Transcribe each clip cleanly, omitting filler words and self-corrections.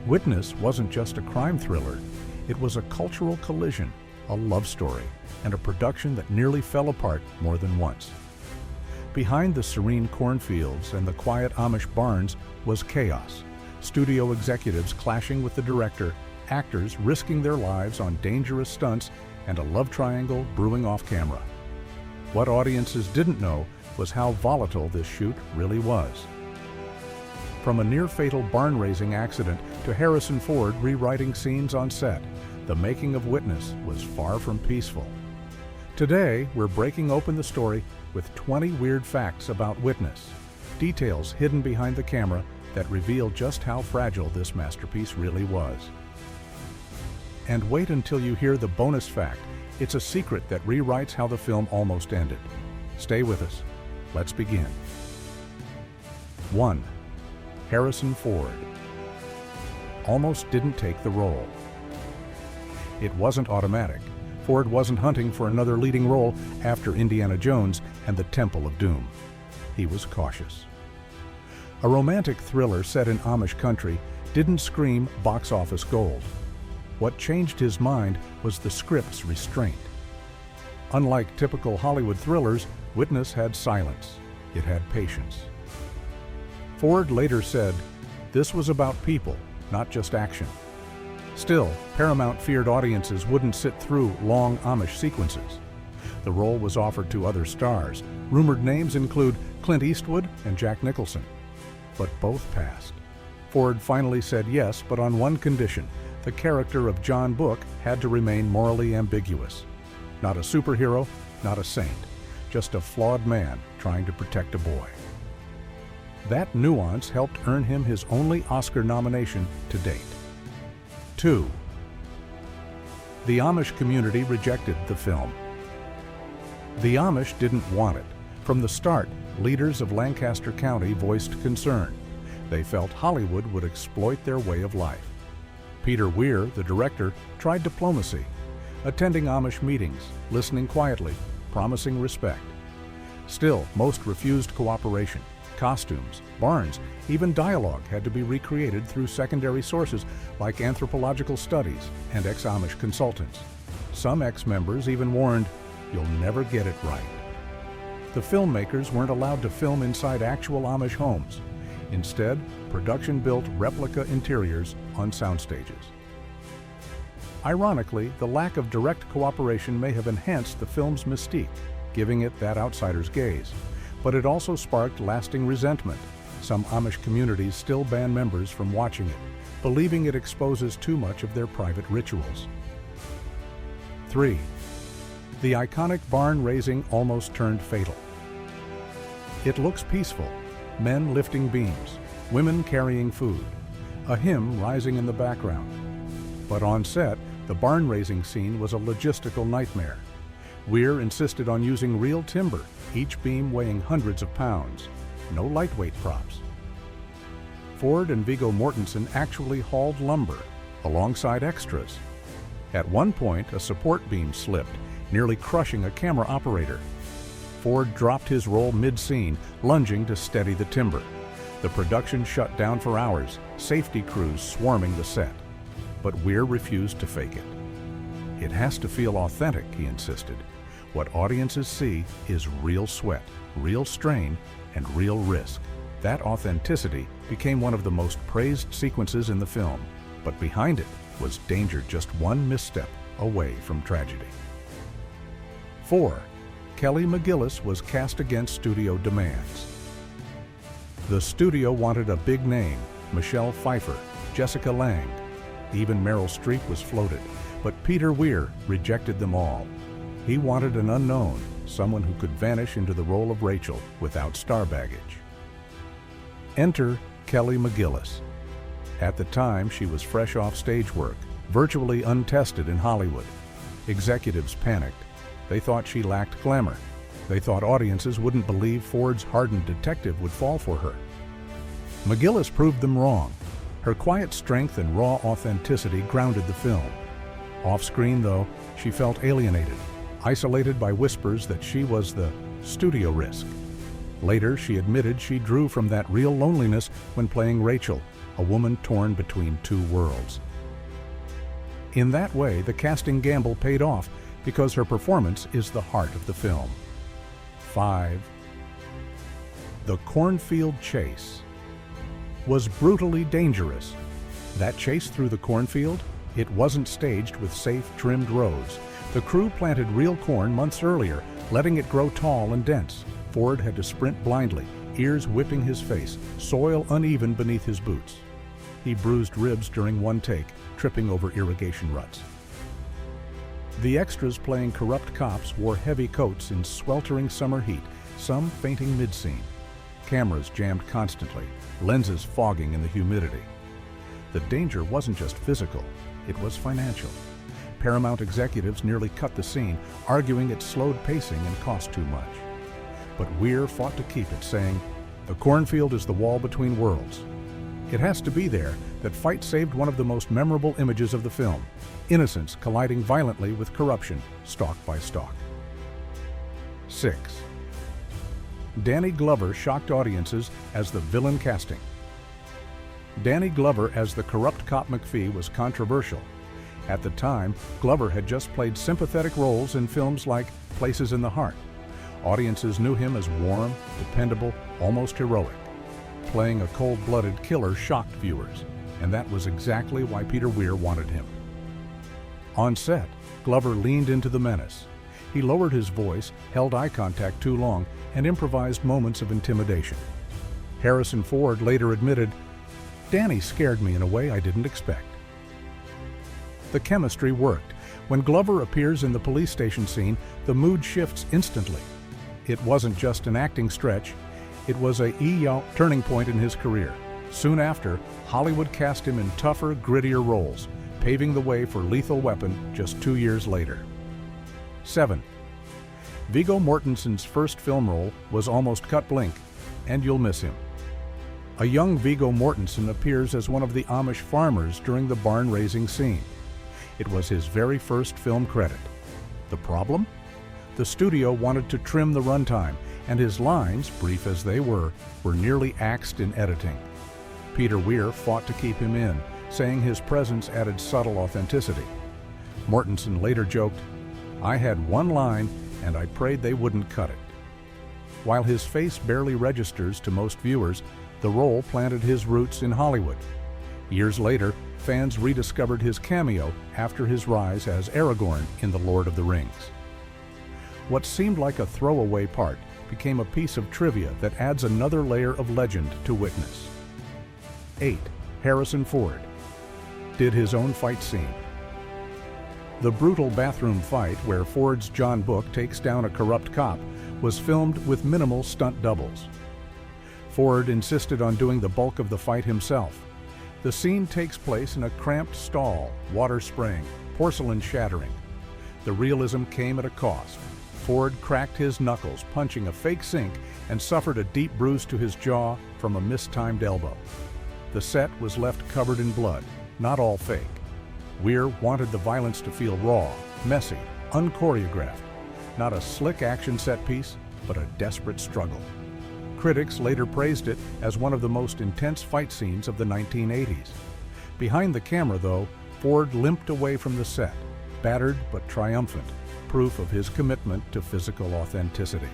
Witness wasn't just a crime thriller, it was a cultural collision, a love story, and a production that nearly fell apart more than once. Behind the serene cornfields and the quiet Amish barns was chaos. Studio executives clashing with the director, actors risking their lives on dangerous stunts, and a love triangle brewing off camera. What audiences didn't know was how volatile this shoot really was. From a near-fatal barn-raising accident to Harrison Ford rewriting scenes on set, the making of Witness was far from peaceful. Today, we're breaking open the story with 20 weird facts about Witness, details hidden behind the camera that reveal just how fragile this masterpiece really was. And wait until you hear the bonus fact. It's a secret that rewrites how the film almost ended. Stay with us. Let's begin. 1. Harrison Ford almost didn't take the role. It wasn't automatic. Ford wasn't hunting for another leading role after Indiana Jones and the Temple of Doom. He was cautious. A romantic thriller set in Amish country didn't scream box office gold. What changed his mind was the script's restraint. Unlike typical Hollywood thrillers, Witness had silence. It had patience. Ford later said, "This was about people, not just action." Still, Paramount feared audiences wouldn't sit through long Amish sequences. The role was offered to other stars. Rumored names include Clint Eastwood and Jack Nicholson. But both passed. Ford finally said yes, but on one condition: the character of John Book had to remain morally ambiguous. Not a superhero, not a saint, just a flawed man trying to protect a boy. That nuance helped earn him his only Oscar nomination to date. 2. The Amish community rejected the film. The Amish didn't want it. From the start, leaders of Lancaster County voiced concern. They felt Hollywood would exploit their way of life. Peter Weir, the director, tried diplomacy, attending Amish meetings, listening quietly, promising respect. Still, most refused cooperation. Costumes, barns, even dialogue had to be recreated through secondary sources like anthropological studies and ex-Amish consultants. Some ex-members even warned, "You'll never get it right." The filmmakers weren't allowed to film inside actual Amish homes. Instead, production built replica interiors on sound stages. Ironically, the lack of direct cooperation may have enhanced the film's mystique, giving it that outsider's gaze. But it also sparked lasting resentment. Some Amish communities still ban members from watching it, believing it exposes too much of their private rituals. 3. The iconic barn raising almost turned fatal. It looks peaceful. Men lifting beams, women carrying food, a hymn rising in the background. But on set, the barn raising scene was a logistical nightmare. Weir insisted on using real timber, each beam weighing hundreds of pounds. No lightweight props. Ford and Viggo Mortensen actually hauled lumber alongside extras. At one point, a support beam slipped, nearly crushing a camera operator. Ford dropped his role mid-scene, lunging to steady the timber. The production shut down for hours, safety crews swarming the set. But Weir refused to fake it. "It has to feel authentic," he insisted. "What audiences see is real sweat, real strain, and real risk." That authenticity became one of the most praised sequences in the film. But behind it was danger just one misstep away from tragedy. 4. Kelly McGillis was cast against studio demands. The studio wanted a big name: Michelle Pfeiffer, Jessica Lange. Even Meryl Streep was floated, but Peter Weir rejected them all. He wanted an unknown, someone who could vanish into the role of Rachel without star baggage. Enter Kelly McGillis. At the time, she was fresh off stage work, virtually untested in Hollywood. Executives panicked. They thought she lacked glamour. They thought audiences wouldn't believe Ford's hardened detective would fall for her. McGillis proved them wrong. Her quiet strength and raw authenticity grounded the film. Off-screen, though, she felt alienated, isolated by whispers that she was the studio risk. Later, she admitted she drew from that real loneliness when playing Rachel, a woman torn between two worlds. In that way, the casting gamble paid off because her performance is the heart of the film. 5. The cornfield chase was brutally dangerous. That chase through the cornfield, it wasn't staged with safe, trimmed rows. The crew planted real corn months earlier, letting it grow tall and dense. Ford had to sprint blindly, ears whipping his face, soil uneven beneath his boots. He bruised ribs during one take, tripping over irrigation ruts. The extras playing corrupt cops wore heavy coats in sweltering summer heat, some fainting mid-scene. Cameras jammed constantly, lenses fogging in the humidity. The danger wasn't just physical, it was financial. Paramount executives nearly cut the scene, arguing it slowed pacing and cost too much. But Weir fought to keep it, saying, "The cornfield is the wall between worlds. It has to be there." That fight saved one of the most memorable images of the film, innocents colliding violently with corruption, stalk by stalk. 6. Danny Glover shocked audiences as the villain casting. Danny Glover as the corrupt cop McPhee was controversial. At the time, Glover had just played sympathetic roles in films like Places in the Heart. Audiences knew him as warm, dependable, almost heroic. Playing a cold-blooded killer shocked viewers, and that was exactly why Peter Weir wanted him. On set, Glover leaned into the menace. He lowered his voice, held eye contact too long, and improvised moments of intimidation. Harrison Ford later admitted, "Danny scared me in a way I didn't expect." The chemistry worked. When Glover appears in the police station scene, the mood shifts instantly. It wasn't just an acting stretch, it was a turning point in his career. Soon after, Hollywood cast him in tougher, grittier roles, paving the way for Lethal Weapon just 2 years later. 7. Viggo Mortensen's first film role was Almost Cut Blink, and you'll miss him. A young Viggo Mortensen appears as one of the Amish farmers during the barn-raising scene. It was his very first film credit. The problem? The studio wanted to trim the runtime, and his lines, brief as they were nearly axed in editing. Peter Weir fought to keep him in, saying his presence added subtle authenticity. Mortensen later joked, "I had one line, and I prayed they wouldn't cut it." While his face barely registers to most viewers, the role planted his roots in Hollywood. Years later, fans rediscovered his cameo after his rise as Aragorn in The Lord of the Rings. What seemed like a throwaway part became a piece of trivia that adds another layer of legend to witness. 8. Harrison Ford did his own fight scene. The brutal bathroom fight where Ford's John Book takes down a corrupt cop was filmed with minimal stunt doubles. Ford insisted on doing the bulk of the fight himself. The scene takes place in a cramped stall, water spraying, porcelain shattering. The realism came at a cost. Ford cracked his knuckles punching a fake sink and suffered a deep bruise to his jaw from a mistimed elbow. The set was left covered in blood, not all fake. Weir wanted the violence to feel raw, messy, unchoreographed. Not a slick action set piece, but a desperate struggle. Critics later praised it as one of the most intense fight scenes of the 1980s. Behind the camera, though, Ford limped away from the set, battered but triumphant, proof of his commitment to physical authenticity.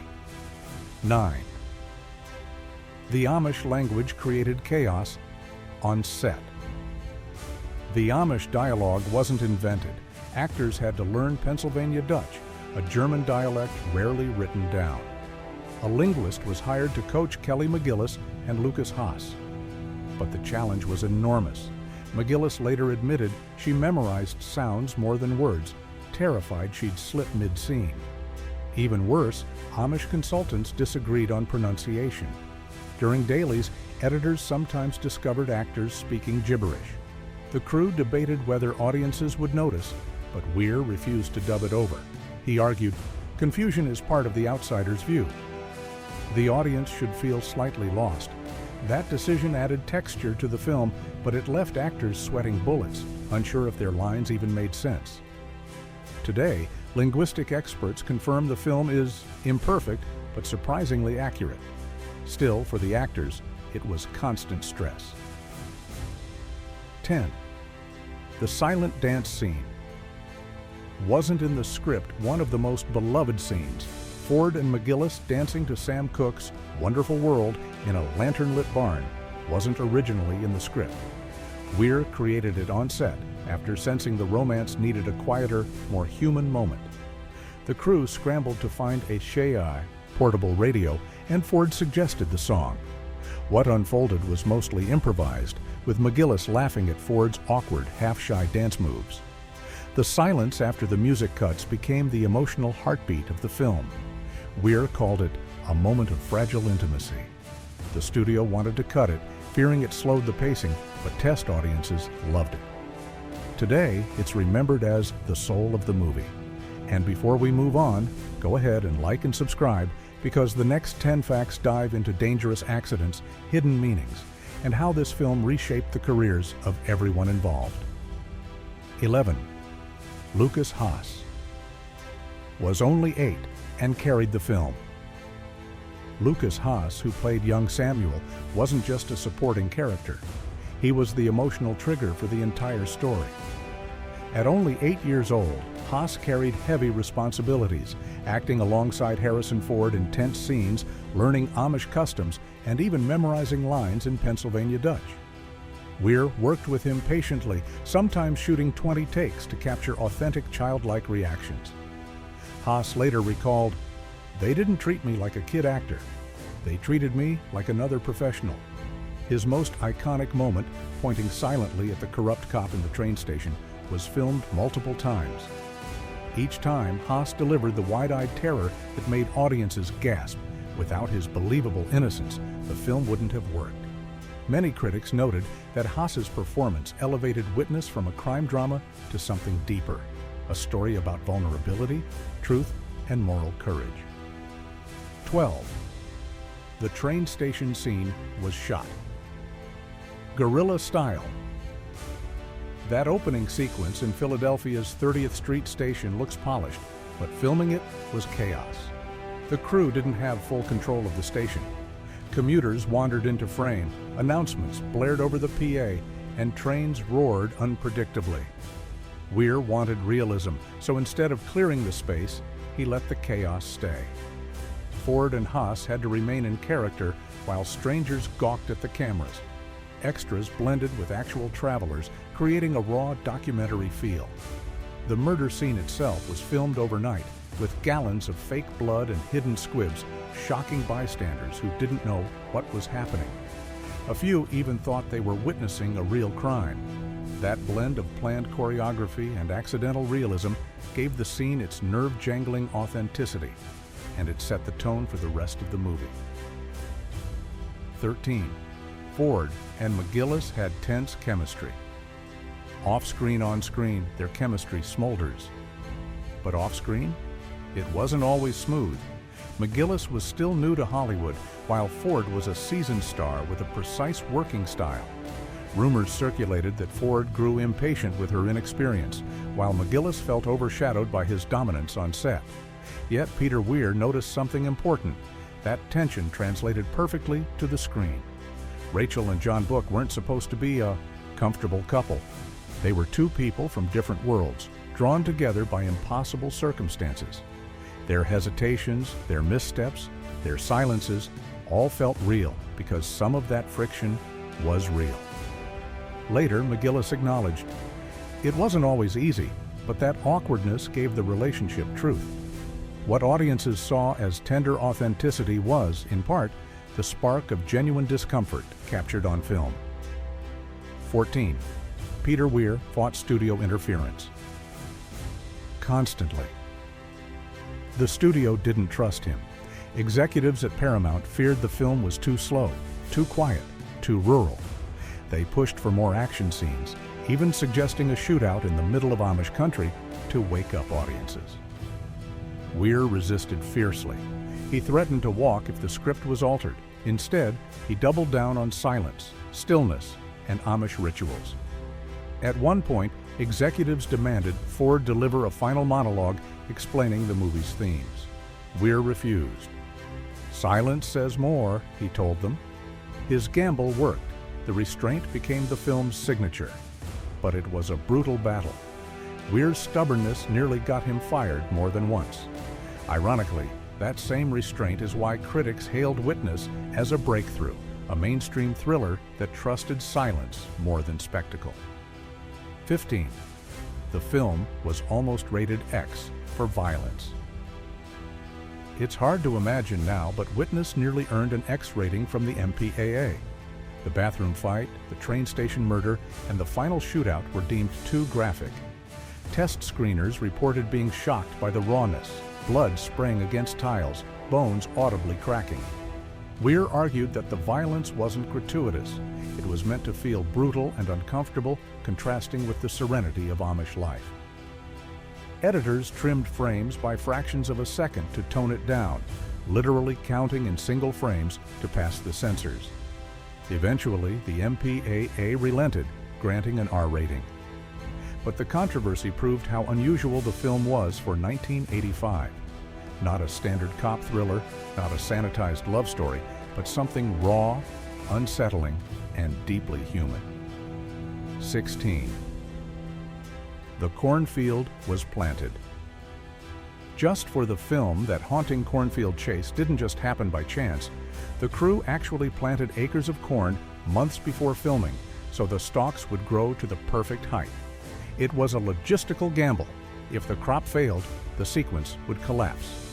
9. The Amish language created chaos on set. The Amish dialogue wasn't invented. Actors had to learn Pennsylvania Dutch, a German dialect rarely written down. A linguist was hired to coach Kelly McGillis and Lucas Haas. But the challenge was enormous. McGillis later admitted she memorized sounds more than words, terrified she'd slip mid-scene. Even worse, Amish consultants disagreed on pronunciation. During dailies, editors sometimes discovered actors speaking gibberish. The crew debated whether audiences would notice, but Weir refused to dub it over. He argued, "Confusion is part of the outsider's view. The audience should feel slightly lost." That decision added texture to the film, but it left actors sweating bullets, unsure if their lines even made sense. Today, linguistic experts confirm the film is imperfect, but surprisingly accurate. Still, for the actors, it was constant stress. 10. The silent dance scene. Wasn't in the script one of the most beloved scenes, Ford and McGillis dancing to Sam Cooke's Wonderful World in a lantern-lit barn, wasn't originally in the script. Weir created it on set after sensing the romance needed a quieter, more human moment. The crew scrambled to find a Shay portable radio, and Ford suggested the song. What unfolded was mostly improvised, with McGillis laughing at Ford's awkward, half-shy dance moves. The silence after the music cuts became the emotional heartbeat of the film. Weir called it a moment of fragile intimacy. The studio wanted to cut it, fearing it slowed the pacing, but test audiences loved it. Today, it's remembered as the soul of the movie. And before we move on, go ahead and like and subscribe, because the next 10 facts dive into dangerous accidents, hidden meanings, and how this film reshaped the careers of everyone involved. 11. Lucas Haas was only 8 and carried the film. Lucas Haas, who played young Samuel, wasn't just a supporting character. He was the emotional trigger for the entire story. At only 8 years old, Haas carried heavy responsibilities, acting alongside Harrison Ford in tense scenes, learning Amish customs, and even memorizing lines in Pennsylvania Dutch. Weir worked with him patiently, sometimes shooting 20 takes to capture authentic childlike reactions. Haas later recalled, "They didn't treat me like a kid actor. They treated me like another professional." His most iconic moment, pointing silently at the corrupt cop in the train station, was filmed multiple times. Each time, Haas delivered the wide-eyed terror that made audiences gasp. Without his believable innocence, the film wouldn't have worked. Many critics noted that Haas's performance elevated Witness from a crime drama to something deeper, a story about vulnerability, truth, and moral courage. 12. The train station scene was shot guerrilla style. That opening sequence in Philadelphia's 30th Street station looks polished, but filming it was chaos. The crew didn't have full control of the station. Commuters wandered into frame, announcements blared over the PA, and trains roared unpredictably. Weir wanted realism, so instead of clearing the space, he let the chaos stay. Ford and Haas had to remain in character while strangers gawked at the cameras. Extras blended with actual travelers, creating a raw documentary feel. The murder scene itself was filmed overnight, with gallons of fake blood and hidden squibs, shocking bystanders who didn't know what was happening. A few even thought they were witnessing a real crime. That blend of planned choreography and accidental realism gave the scene its nerve-jangling authenticity, and it set the tone for the rest of the movie. 13. Ford and McGillis had tense chemistry. Off-screen, on-screen, their chemistry smolders. But off-screen? It wasn't always smooth. McGillis was still new to Hollywood, while Ford was a seasoned star with a precise working style. Rumors circulated that Ford grew impatient with her inexperience, while McGillis felt overshadowed by his dominance on set. Yet Peter Weir noticed something important. That tension translated perfectly to the screen. Rachel and John Book weren't supposed to be a comfortable couple. They were two people from different worlds, drawn together by impossible circumstances. Their hesitations, their missteps, their silences, all felt real because some of that friction was real. Later, McGillis acknowledged, "It wasn't always easy, but that awkwardness gave the relationship truth." What audiences saw as tender authenticity was, in part, the spark of genuine discomfort captured on film. 14. Peter Weir fought studio interference. Constantly. The studio didn't trust him. Executives at Paramount feared the film was too slow, too quiet, too rural. They pushed for more action scenes, even suggesting a shootout in the middle of Amish country to wake up audiences. Weir resisted fiercely. He threatened to walk if the script was altered. Instead, he doubled down on silence, stillness, and Amish rituals. At one point, executives demanded Ford deliver a final monologue explaining the movie's themes. Weir refused. "Silence says more," he told them. His gamble worked. The restraint became the film's signature. but it was a brutal battle. Weir's stubbornness nearly got him fired more than once. Ironically, that same restraint is why critics hailed Witness as a breakthrough, a mainstream thriller that trusted silence more than spectacle. 15. The film was almost rated X for violence. It's hard to imagine now, but Witness nearly earned an X rating from the MPAA. The bathroom fight, the train station murder, and the final shootout were deemed too graphic. Test screeners reported being shocked by the rawness, blood spraying against tiles, bones audibly cracking. Weir argued that the violence wasn't gratuitous. It was meant to feel brutal and uncomfortable, contrasting with the serenity of Amish life. Editors trimmed frames by fractions of a second to tone it down, literally counting in single frames to pass the censors. Eventually, the MPAA relented, granting an R rating. But the controversy proved how unusual the film was for 1985. Not a standard cop thriller, not a sanitized love story, but something raw, unsettling, and deeply human. 16. The cornfield was planted. Just for the film, that haunting cornfield chase didn't just happen by chance. The crew actually planted acres of corn months before filming, so the stalks would grow to the perfect height. It was a logistical gamble. If the crop failed, the sequence would collapse.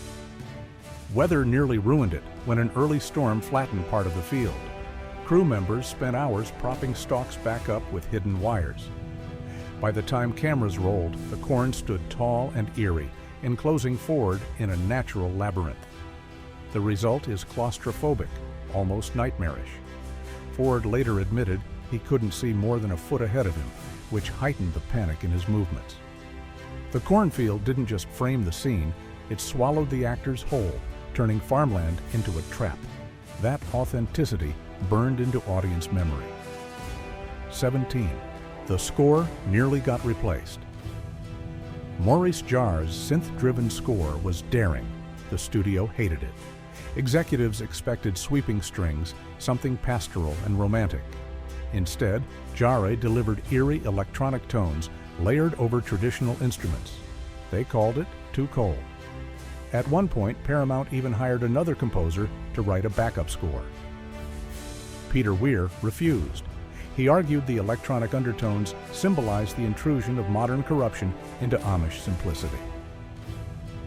Weather nearly ruined it when an early storm flattened part of the field. Crew members spent hours propping stalks back up with hidden wires. By the time cameras rolled, the corn stood tall and eerie, enclosing Ford in a natural labyrinth. The result is claustrophobic, almost nightmarish. Ford later admitted he couldn't see more than a foot ahead of him, which heightened the panic in his movements. The cornfield didn't just frame the scene, it swallowed the actors whole, turning farmland into a trap. That authenticity burned into audience memory. 17. The score nearly got replaced. Maurice Jarre's synth-driven score was daring. The studio hated it. Executives expected sweeping strings, something pastoral and romantic. Instead, Jarre delivered eerie electronic tones layered over traditional instruments. They called it too cold. At one point, Paramount even hired another composer to write a backup score. Peter Weir refused. He argued the electronic undertones symbolized the intrusion of modern corruption into Amish simplicity.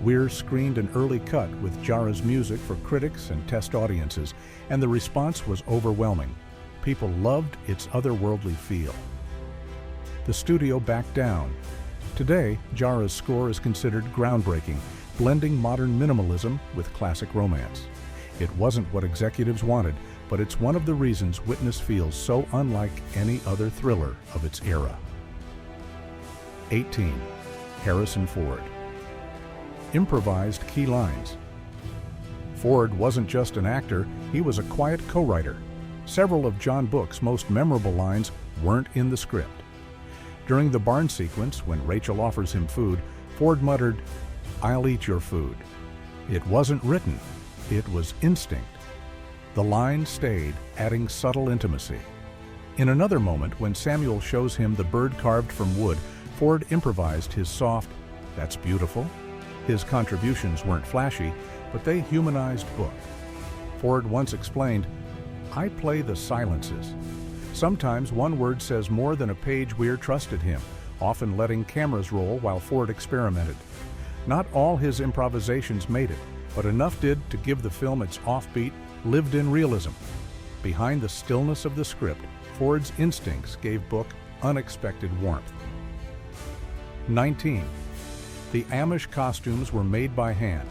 Weir screened an early cut with Jarre's music for critics and test audiences, and the response was overwhelming. People loved its otherworldly feel. The studio backed down. Today, Jarre's score is considered groundbreaking, blending modern minimalism with classic romance. It wasn't what executives wanted, but it's one of the reasons Witness feels so unlike any other thriller of its era. 18. Harrison Ford. Improvised key lines. Ford wasn't just an actor, he was a quiet co-writer. Several of John Book's most memorable lines weren't in the script. During the barn sequence, when Rachel offers him food, Ford muttered, "I'll eat your food." It wasn't written, it was instinct. The line stayed, adding subtle intimacy. In another moment, when Samuel shows him the bird carved from wood, Ford improvised his soft, "That's beautiful." His contributions weren't flashy, but they humanized Book. Ford once explained, "I play the silences." Sometimes one word says more than a page. Weir trusted him, often letting cameras roll while Ford experimented. Not all his improvisations made it, but enough did to give the film its offbeat, lived-in realism. Behind the stillness of the script, Ford's instincts gave Book unexpected warmth. 19. The Amish costumes were made by hand.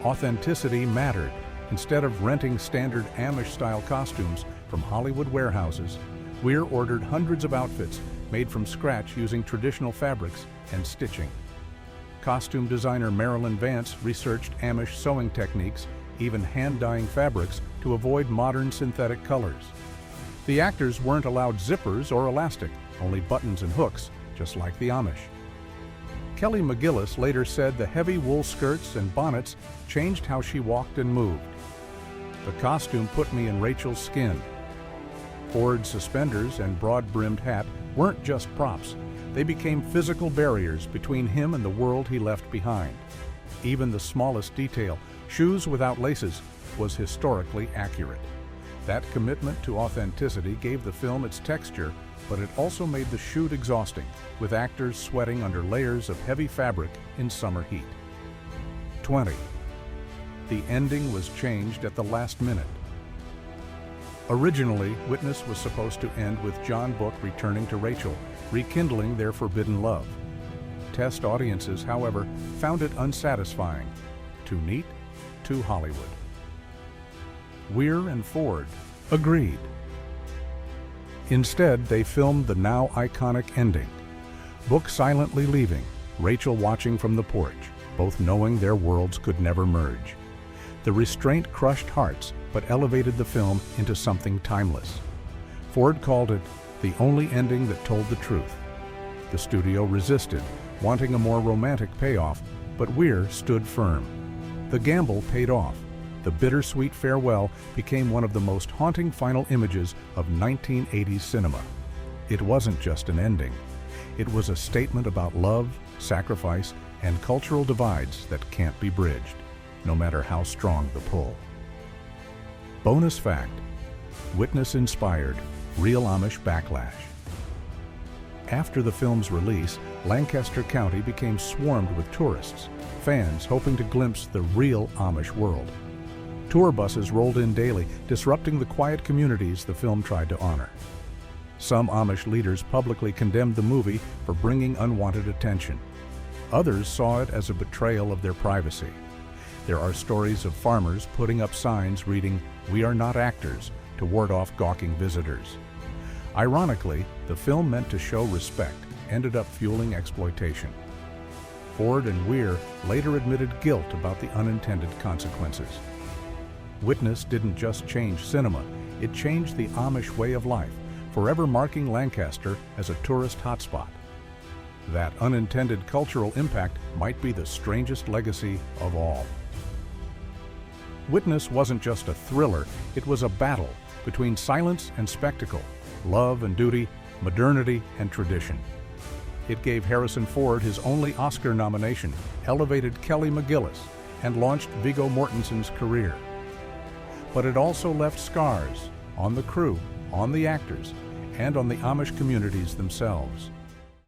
Authenticity mattered. Instead of renting standard Amish-style costumes from Hollywood warehouses, Weir ordered hundreds of outfits made from scratch using traditional fabrics and stitching. Costume designer Marilyn Vance researched Amish sewing techniques, even hand-dyeing fabrics, to avoid modern synthetic colors. The actors weren't allowed zippers or elastic, only buttons and hooks, just like the Amish. Kelly McGillis later said the heavy wool skirts and bonnets changed how she walked and moved. "The costume put me in Rachel's skin." Ford's suspenders and broad-brimmed hat weren't just props. They became physical barriers between him and the world he left behind. Even the smallest detail, shoes without laces, was historically accurate. That commitment to authenticity gave the film its texture, but it also made the shoot exhausting, with actors sweating under layers of heavy fabric in summer heat. 20. The ending was changed at the last minute. Originally, Witness was supposed to end with John Book returning to Rachel, rekindling their forbidden love. Test audiences, however, found it unsatisfying, too neat, too Hollywood. Weir and Ford agreed. Instead, they filmed the now iconic ending. Book silently leaving, Rachel watching from the porch, both knowing their worlds could never merge. The restraint crushed hearts, but elevated the film into something timeless. Ford called it the only ending that told the truth. The studio resisted, wanting a more romantic payoff, but Weir stood firm. The gamble paid off. The bittersweet farewell became one of the most haunting final images of 1980s cinema. It wasn't just an ending. It was a statement about love, sacrifice, and cultural divides that can't be bridged, no matter how strong the pull. Bonus fact: Witness inspired real Amish backlash. After the film's release, Lancaster County became swarmed with tourists, fans hoping to glimpse the real Amish world. Tour buses rolled in daily, disrupting the quiet communities the film tried to honor. Some Amish leaders publicly condemned the movie for bringing unwanted attention. Others saw it as a betrayal of their privacy. There are stories of farmers putting up signs reading, "We are not actors," to ward off gawking visitors. Ironically, the film meant to show respect ended up fueling exploitation. Ford and Weir later admitted guilt about the unintended consequences. Witness didn't just change cinema, it changed the Amish way of life, forever marking Lancaster as a tourist hotspot. That unintended cultural impact might be the strangest legacy of all. Witness wasn't just a thriller, it was a battle between silence and spectacle, love and duty, modernity and tradition. It gave Harrison Ford his only Oscar nomination, elevated Kelly McGillis, and launched Viggo Mortensen's career. But it also left scars on the crew, on the actors, and on the Amish communities themselves.